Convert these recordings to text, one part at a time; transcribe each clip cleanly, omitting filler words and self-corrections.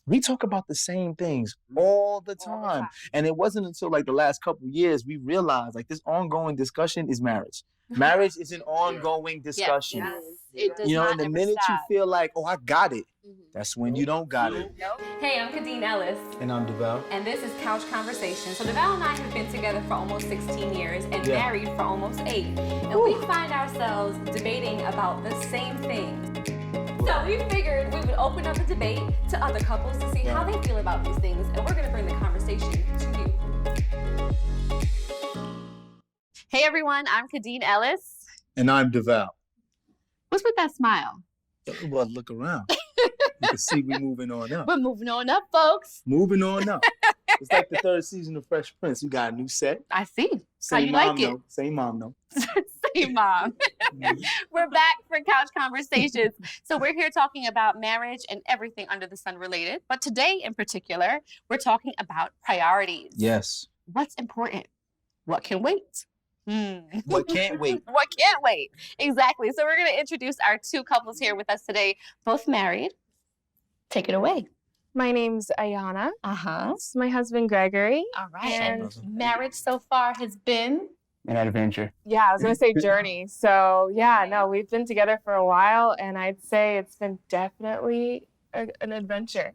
we talk about the same things all the time. And it wasn't until like the last couple of years we realized like this ongoing discussion is marriage. Marriage is an ongoing discussion. Yes. It does You know, not and the ever minute stop. you feel like, oh, I got it, that's when you don't got it. Hey, I'm Kadeen Ellis. And I'm DeVal. And this is Couch Conversation. So DeVal and I have been together for almost 16 years and married for almost 8. And we find ourselves debating about the same things. So we figured we would open up a debate to other couples to see how they feel about these things. And we're going to bring the conversation to you. Hey everyone, I'm Kadeen Ellis. And I'm DeVal. What's with that smile? Well, look around. You can see we're moving on up. We're moving on up, folks. Moving on up. It's like the 3rd season of Fresh Prince. We got a new set. I see. Same how you mom, like it? though. Same mom, though. Same mom. We're back for Couch Conversations. So we're here talking about marriage and everything under the sun related. But today in particular, we're talking about priorities. Yes. What's important? What can wait? What can't wait? What can't wait? Exactly. So we're going to introduce our 2 couples here with us today, both married. Take it away. My name's Ayanna. Uh-huh. This is my husband, Gregory. All right. And marriage so far has been? An adventure. yeah, I was going to say journey. So yeah, no, we've been together for a while, and I'd say it's been definitely an adventure.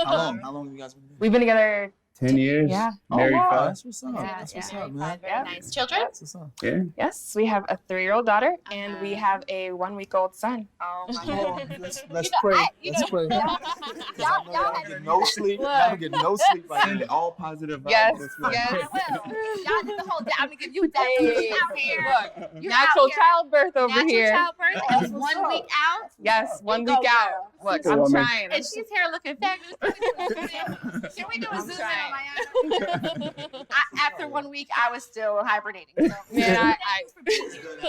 How long? How long have you guys been together? We've been together 10 years. Yeah. Married wow. 5. That's what's up. That's what's up, man. Very nice. Children? That's what's up. Yeah. Yes, we have a 3-year-old daughter, and we have a 1-week-old son. Oh, my Come on, let's know, pray. you Let's pray. y'all had Get no sleep. Y'all get no sleep right Send now. all positive vibes. Yes, this way. I will. Y'all did the whole day. I'm going to give you that. Hey. Out here. Look, You natural out here. childbirth over Natural here. childbirth. And 1 week out. Yes, 1 go, week out. girl. Look, Good I'm woman. trying. And she's here looking fabulous. Can we do a I'm zoom in trying. on Ayanna? After 1 week, I was still hibernating. So. Man,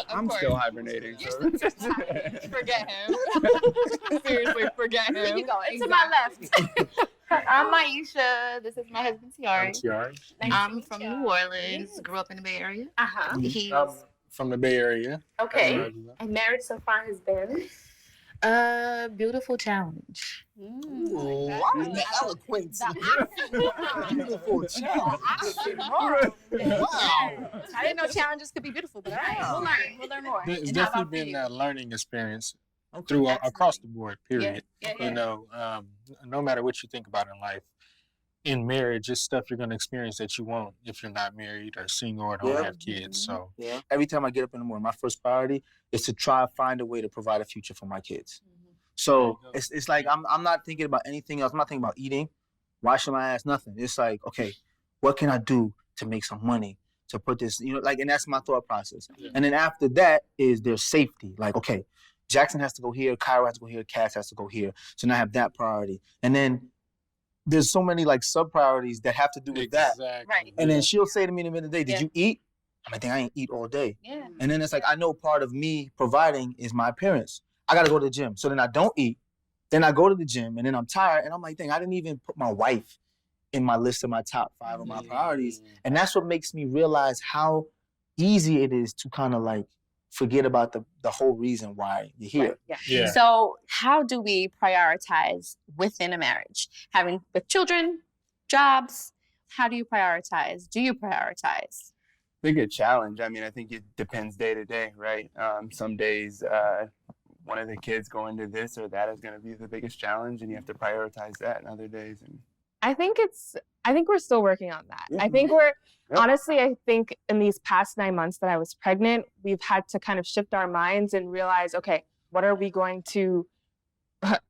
I'm still hibernating. You're So. still tired. forget him. Seriously, forget him. Here you go. And to my left. I'm Maisha. This is my husband, Tiari. Tiari. I'm from New Orleans. Grew up in the Bay Area. Uh-huh. He's From the Bay Area. Okay. And marriage so far has been? a beautiful challenge. Wow, the eloquence. Beautiful child. Wow. I didn't know challenges could be beautiful, but all right, we'll learn. We'll learn more. It's And how definitely about been for a learning experience Okay. through Absolutely. across the board, period. Yeah, You know, no matter what you think about in life, in marriage, it's stuff you're going to experience that you won't if you're not married or single or don't Yeah. have kids. So Yeah. Every time I get up in the morning, my first priority is to try to find a way to provide a future for my kids. So it's like I'm not thinking about anything else. I'm not thinking about eating, washing my ass, nothing. It's like, okay, what can I do to make some money to put this, like, and that's my thought process. And then after that is their safety. Like, okay, Jackson has to go here, Kyra has to go here, Cass has to go here. So now I have that priority. And then there's so many like sub priorities that have to do with that. exactly. Right. And then she'll say to me in the middle of the day, did Yeah. you eat? I'm like, I ain't eat all day. Yeah. And then it's like, I know part of me providing is my appearance. I got to go to the gym. So then I don't eat. Then I go to the gym and then I'm tired. And I'm like, dang, I didn't even put my wife in my list of my top 5 of my priorities. And that's what makes me realize how easy it is to kind of like forget about the whole reason why you're here. Yeah. Yeah. So how do we prioritize within a marriage? Having with children, jobs, how do you prioritize? Do you prioritize? Big challenge. I mean, I think it depends day to day, right? Some days, one of the kids going to this or that is going to be the biggest challenge, and you have to prioritize that. And other days, and I think we're still working on that. Yeah. I think honestly, I think in these past 9 months that I was pregnant, we've had to kind of shift our minds and realize, okay, what are we going to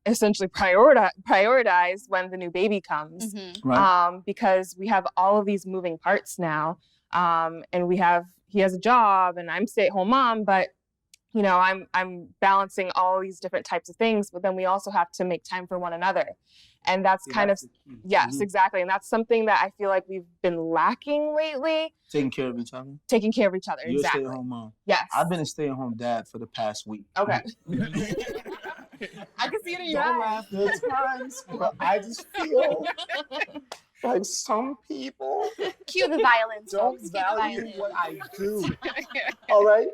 essentially prioritize when the new baby comes? Right. Because we have all of these moving parts now. And he has a job and I'm stay-at-home mom, but I'm balancing all these different types of things, but then we also have to make time for one another. And that's yes, exactly. And that's something that I feel like we've been lacking lately. Taking care of each other. Taking care of each other, You're exactly. a stay-at-home mom. Yes. I've been a stay-at-home dad for the past week. Okay. I can see it in your Don't eyes. laugh at times, but I just feel like some people Cue the violence. don't folks. Cue the value violence. what I do. All right?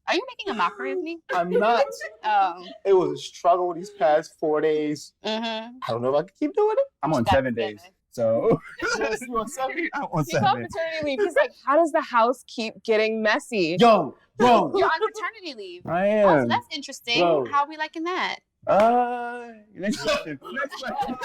Are you making a mockery of me? I'm not. Oh. It was a struggle these past 4 days. Mm-hmm. I don't know if I can keep doing it. I'm on Got 7 together. days. So Yes, you on 7? I'm on He's on 7. paternity leave. He's like, how does the house keep getting messy? Yo, bro. You're on paternity leave. I Oh, am. so that's interesting. Bro. How are we liking that? Next question. Next question.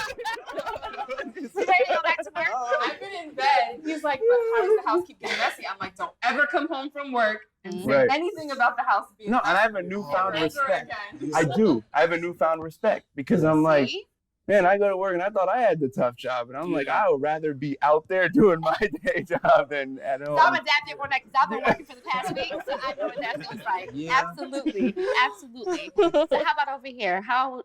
You ready to go back to work? I've been in bed. He's like, but how does the house keep getting messy? I'm like, don't ever come home from work and say Right. anything about the house being No, messy. and I have a newfound Ever respect. again. I do. I have a newfound respect because I'm like, See? man, I go to work and I thought I had the tough job. And I'm like, I would rather be out there doing my day job than at home. So I'm adapted for that because I've been working for the past week, so I know what that feels like. Yeah. Absolutely, absolutely. So how about over here? How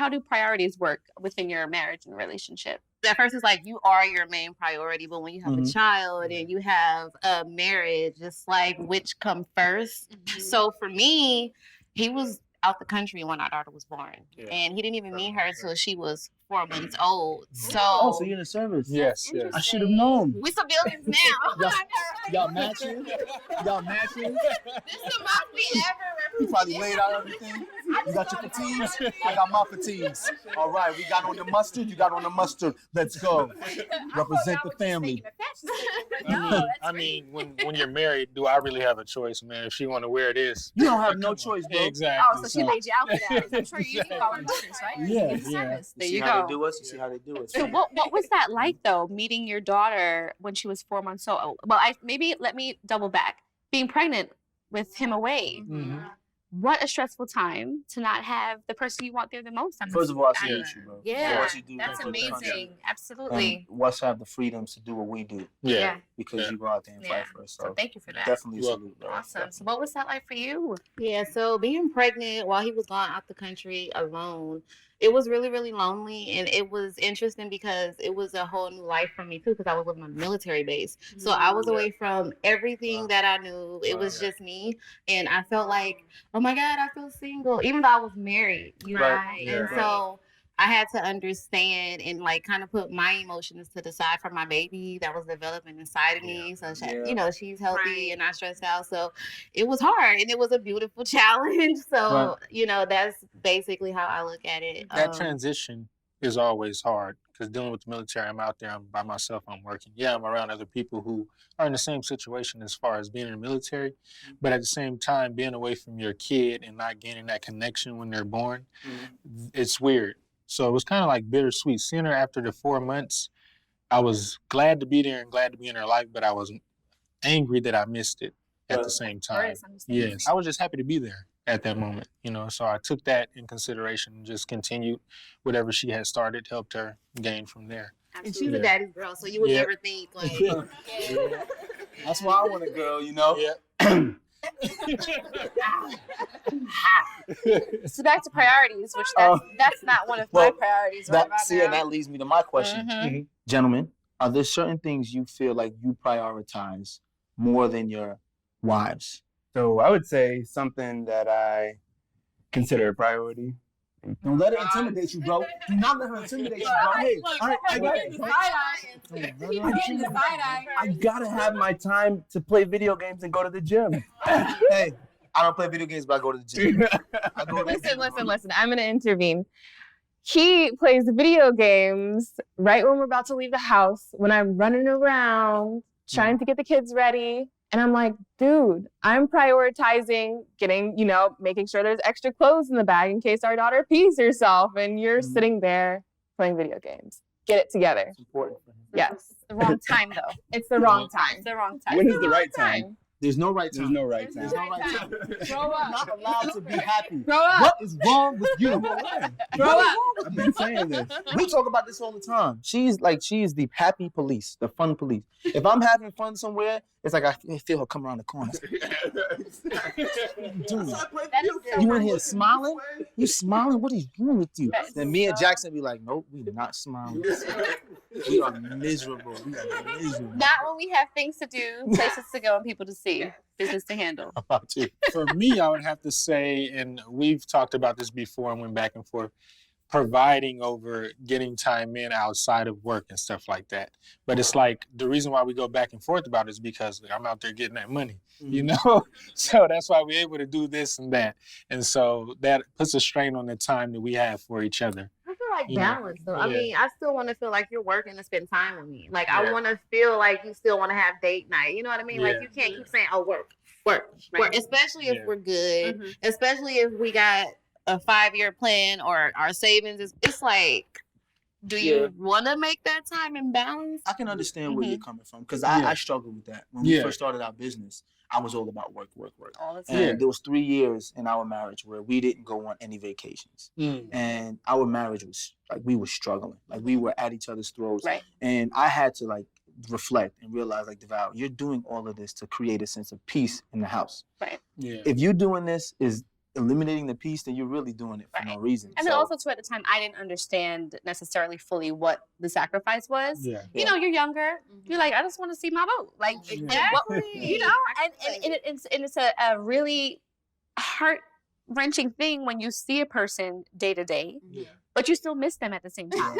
do priorities work within your marriage and relationship? At first, it's like you are your main priority, but when you have a child and you have a marriage, it's like which come 1st. So for me, he was out the country when our daughter was born, and he didn't even meet her till she was 4 months old. So, Oh, so you're in the service? Yes, yes. I should have known. we civilians now. Y'all matching? Y'all matching? This is the most we ever You probably laid out everything. You got your fatigues? I got my fatigues. All right, we got on the mustard. You got on the mustard. Let's go. Represent the family. I mean, when you're married, do I really have a choice, man? If she want to wear this, You don't have no choice, bro. exactly. Oh, so she laid you out for that. I'm sure you follow mothers, right? Yeah, In the yeah. service. There You you see how go. they do us? You see how they do us? So what was that like though, meeting your daughter when she was 4 months old? Well, let me double back. Being pregnant with him away. Mhm. What a stressful time to not have the person you want there the most. First of all, I I- salute you, bro. Yeah, What you do that's for the country. amazing. Absolutely. And us have the freedoms to do what we do Yeah. because Yeah. you go out there and Yeah. fight for us. So So thank you for that. definitely You're salute, bro. Awesome. So what was that like for you? Yeah, so being pregnant while he was gone out the country alone, it was really, really lonely. And it was interesting because it was a whole new life for me too, because I was living on a military base. So I was away from everything that I knew. It was just me. And I felt like, oh my God, I feel single, even though I was married, you know? Right. And so I had to understand and like kind of put my emotions to the side for my baby that was developing inside of me. So she, Yeah. you know, she's healthy Right. and not stressed out. So it was hard and it was a beautiful challenge. So, Right. you know, that's basically how I look at it. That transition is always hard because dealing with the military, I'm out there, I'm by myself, I'm working. Yeah, I'm around other people who are in the same situation as far as being in the military, but at the same time, being away from your kid and not gaining that connection when they're born, it's weird. So it was kind of like bittersweet. Seeing her after the 4 months, I was glad to be there and glad to be in her life, but I was angry that I missed it at the same time. Yes, I was just happy to be there at that moment, you know. So I took that in consideration and just continued whatever she had started, helped her gain from there. And she's a daddy's girl, so you would Yeah. never think like, That's why I want a girl, you know? Yeah. So back to priorities, which that's not one of well, my priorities right about See, now. and that leads me to my question. Mhm. Gentlemen, are there certain things you feel like you prioritize more than your wives? So I would say something that I consider a priority. Don't let it intimidate you, bro. Do not let her intimidate you, bro. Hey, I gotta have my time to play video games and go to the gym. Hey, I don't play video games, but I go to the gym. I go to the gym, bro. Listen. I'm going to intervene. He plays video games right when we're about to leave the house, when I'm running around trying to get the kids ready. And I'm like, dude, I'm prioritizing getting, making sure there's extra clothes in the bag in case our daughter pees herself. And you're sitting there playing video games. Get it together. It's important for him. Yes. It's the wrong time though. It's the wrong time. It's the wrong time. When is the right time? There's no right time. There's no right There's time. no right time. Grow You're up. not allowed to be happy. Grow up. What is wrong with you? Grow up. I've been saying this. We talk about this all the time. She is the happy police, the fun police. If I'm having fun somewhere, it's like I feel her come around the corner. Dude, you in here smiling? You smiling? What is wrong with you? Then me and Jackson be like, nope, we not smiling. We are miserable. We are miserable. Not when we have things to do, places to go, and people to see, business to handle. About you. For me, I would have to say, and we've talked about this before and went back and forth, providing over getting time in outside of work and stuff like that. But it's like the reason why we go back and forth about it is because I'm out there getting that money, you know? So that's why we're able to do this and that. And so that puts a strain on the time that we have for each other. I feel like You know? balance though. I Yeah. mean, I still want to feel like you're working to spend time with me. Like I Yeah. want to feel like you still want to have date night. You know what I mean? Like Yeah. you can't keep saying, "Oh, work, work." Especially if Yeah. we're good. Mhm. Especially if we got a 5-year plan or our savings is. It's like, do you want to make that time and balance? I can understand where you're coming from because Yeah. I struggled with that when we Yeah. first started our business. I was all about work. All the time. And there was 3 years in our marriage where we didn't go on any vacations. And our marriage was like, we were struggling. Like we were at each other's throats. Right. And I had to like reflect and realize like, DeVal, you're doing all of this to create a sense of peace in the house. Right. Yeah. If you're doing this is eliminating the peace, then you're really doing it for no reason. And then also too, at the time, I didn't understand necessarily fully what the sacrifice was. Yeah. You know, you're younger. You're like, I just want to see my boat. Like, Exactly. you know, and it's a really heart-wrenching thing when you see a person day to day, but you still miss them at the same time.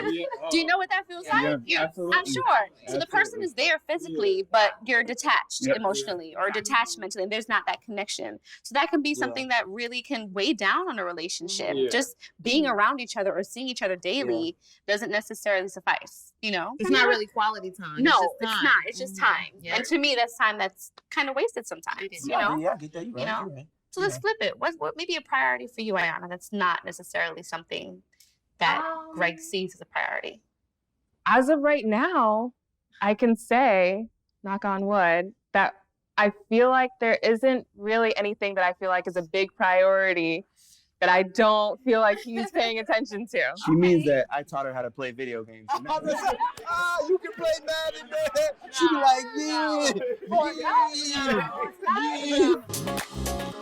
Do you know what that feels like? Yeah, absolutely. I'm sure. So the person is there physically, but you're detached emotionally or detached mentally, and there's not that connection. So that can be something that really can weigh down on a relationship. Yeah. Just being around each other or seeing each other daily doesn't necessarily suffice, you know? It's not really quality time. No, just it's time. not. It's just time. Yeah. And to me, that's time that's kind of wasted sometimes, you know? Yeah, I get that. You're right. You know? You're right. So let's flip it. What may be a priority for you, Ayanna, that's not necessarily something that Greg sees as a priority? As of right now, I can say, knock on wood, that I feel like there isn't really anything that I feel like is a big priority that I don't feel like he's paying attention to. She means that I taught her how to play video games. You can play Madden, man. She be like, yeah.